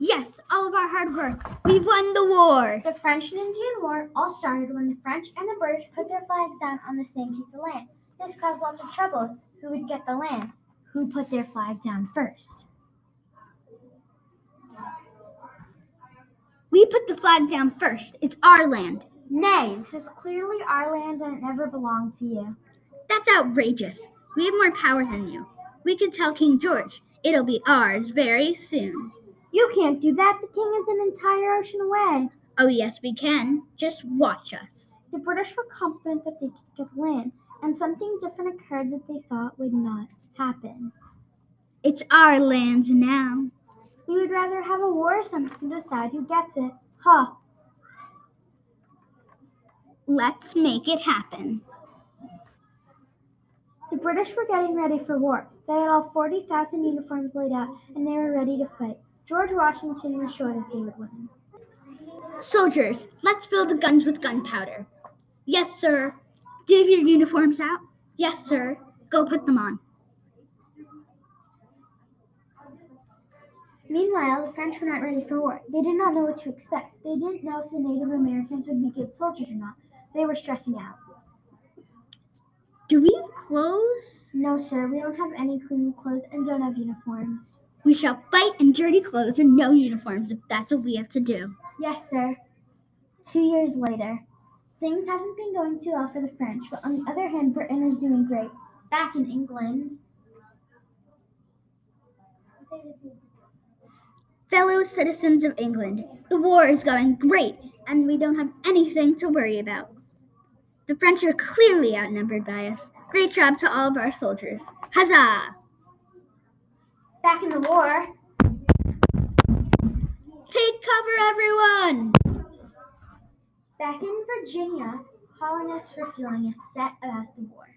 Yes, all of our hard work. We won the war. The French and Indian War all started when the French and the British put their flags down on the same piece of land. This caused lots of trouble. Who would get the land? Who put their flag down first? We put the flag down first. It's our land. Nay, this is clearly our land and it never belonged to you. That's outrageous. We have more power than you. We could tell King George. It'll be ours very soon. You can't do that. The king is an entire ocean away. Oh, yes, we can. Just watch us. The British were confident that they could get land, and something different occurred that they thought would not happen. It's our land now. We would rather have a war or something to decide who gets it. Huh. Let's make it happen. The British were getting ready for war. They had all 40,000 uniforms laid out, and they were ready to fight. George Washington was sure that they would win. Soldiers, let's fill the guns with gunpowder. Yes, sir. Do you have your uniforms out? Yes, sir. Go put them on. Meanwhile, the French were not ready for war. They did not know what to expect. They didn't know if the Native Americans would be good soldiers or not. They were stressing out. Do we have clothes? No, sir, we don't have any clean clothes and don't have uniforms. We shall fight in dirty clothes and no uniforms if that's what we have to do. Yes, sir. 2 years later. Things haven't been going too well for the French, but on the other hand, Britain is doing great. Back in England. Fellow citizens of England, the war is going great, and we don't have anything to worry about. The French are clearly outnumbered by us. Great job to all of our soldiers. Huzzah! Back in the war. Take cover, everyone! Back in Virginia, colonists were feeling upset about the war.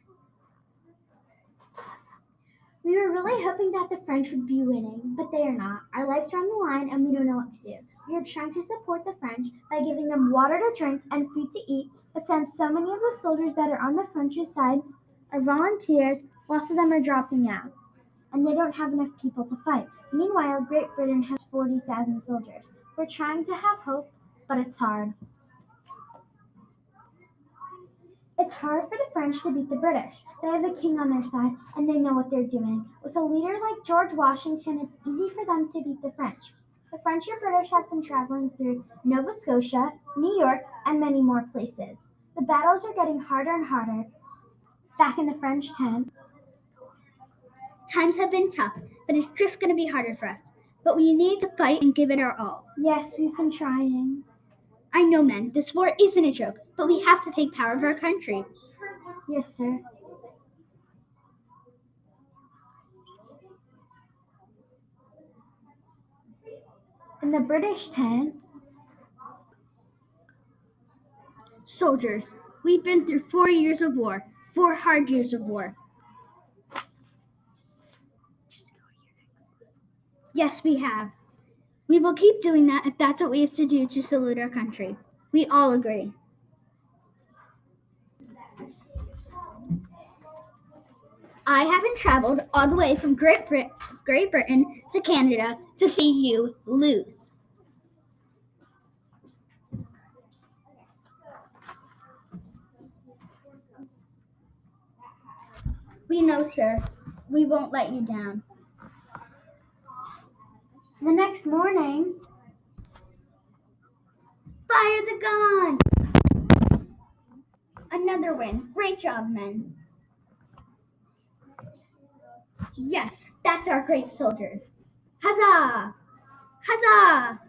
We were really hoping that the French would be winning, but they are not. Our lives are on the line and we don't know what to do. We are trying to support the French by giving them water to drink and food to eat, but since so many of the soldiers that are on the French side are volunteers, lots of them are dropping out, and they don't have enough people to fight. Meanwhile, Great Britain has 40,000 soldiers. We're trying to have hope, but it's hard. It's hard for the French to beat the British. They have the king on their side, and they know what they're doing. With a leader like George Washington, it's easy for them to beat the French. The French and British have been traveling through Nova Scotia, New York, and many more places. The battles are getting harder and harder. Back in the French tent. Times have been tough, but it's just going to be harder for us. But we need to fight and give it our all. Yes, we've been trying. I know, men, this war isn't a joke, but we have to take power of our country. Yes, sir. In the British tent. Soldiers, we've been through 4 years of war, 4 hard years of war. Yes, we have. We will keep doing that if that's what we have to do to salute our country. We all agree. I haven't traveled all the way from Great Britain to Canada to see you lose. We know, sir. We won't let you down. The next morning, fire the gun! Another win. Great job, men. Yes, that's our great soldiers. Huzzah! Huzzah!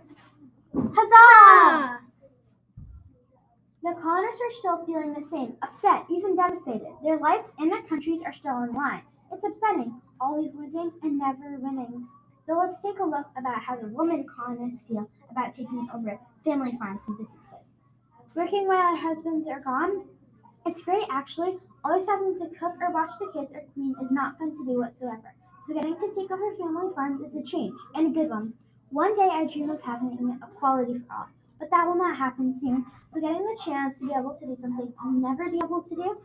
huzzah! The colonists are still feeling the same, upset, even devastated. Their lives and their countries are still in line. It's upsetting, always losing and never winning. So let's take a look about how the women colonists feel about taking over family farms and businesses. Working while our husbands are gone? It's great, actually. Always having to cook or watch the kids or clean is not fun to do whatsoever. So getting to take over family farms is a change, and a good one. One day I dream of having equality for all, but that will not happen soon. So getting the chance to be able to do something I'll never be able to do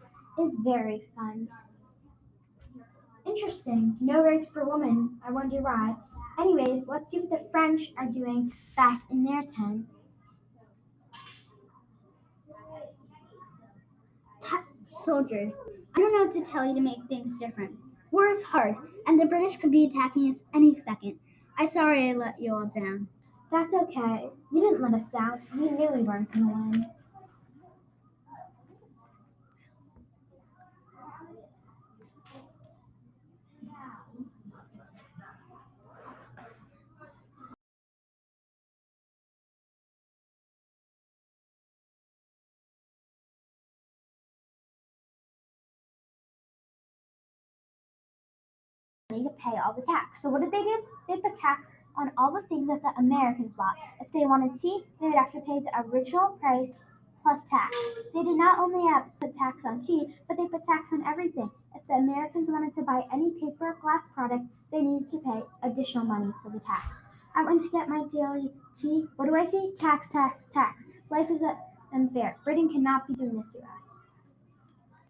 is very fun. Interesting. No rights for women. I wonder why. Anyways, let's see what the French are doing back in their time. Soldiers, I don't know what to tell you to make things different. War is hard, and the British could be attacking us any second. I'm sorry I let you all down. That's okay. You didn't let us down. We knew we weren't going to win. To pay all the tax. So what did they do? They put tax on all the things that the Americans bought. If they wanted tea, they would have to pay the original price plus tax. They did not only put tax on tea, but they put tax on everything. If the Americans wanted to buy any paper or glass product, they needed to pay additional money for the tax. I went to get my daily tea. What do I see? Tax, tax, tax. Life is unfair. Britain cannot be doing this to us.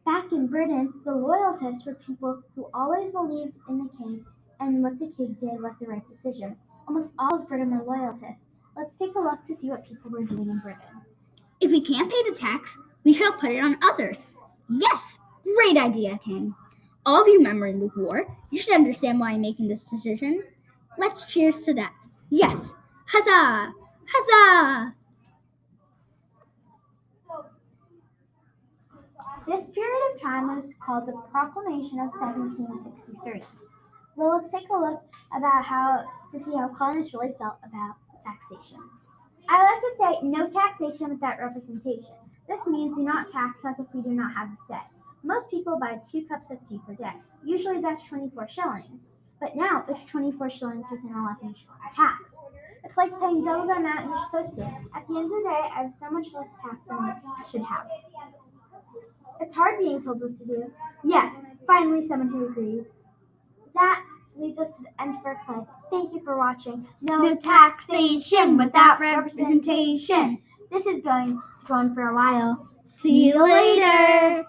Back in Britain, the loyalists were people who always believed in the king, and what the king did was the right decision. Almost all of Britain were loyalists. Let's take a look to see what people were doing in Britain. If we can't pay the tax, we shall put it on others. Yes, great idea, King. All of you remembering the war, you should understand why I'm making this decision. Let's cheers to that. Yes, huzzah! Huzzah! This period of time was called the Proclamation of 1763. Well, let's take a look to see how colonists really felt about taxation. I like to say no taxation without representation. This means do not tax us if we do not have a say. Most people buy 2 cups of tea per day. Usually that's 24 shillings. But now it's 24 shillings with an 11 shilling tax. It's like paying double the amount you're supposed to. At the end of the day, I have so much less tax than I should have. It's hard being told what to do. Yes, finally someone who agrees. That leads us to the end of our play. Thank you for watching. No taxation without representation. This is going to go on for a while. See you later!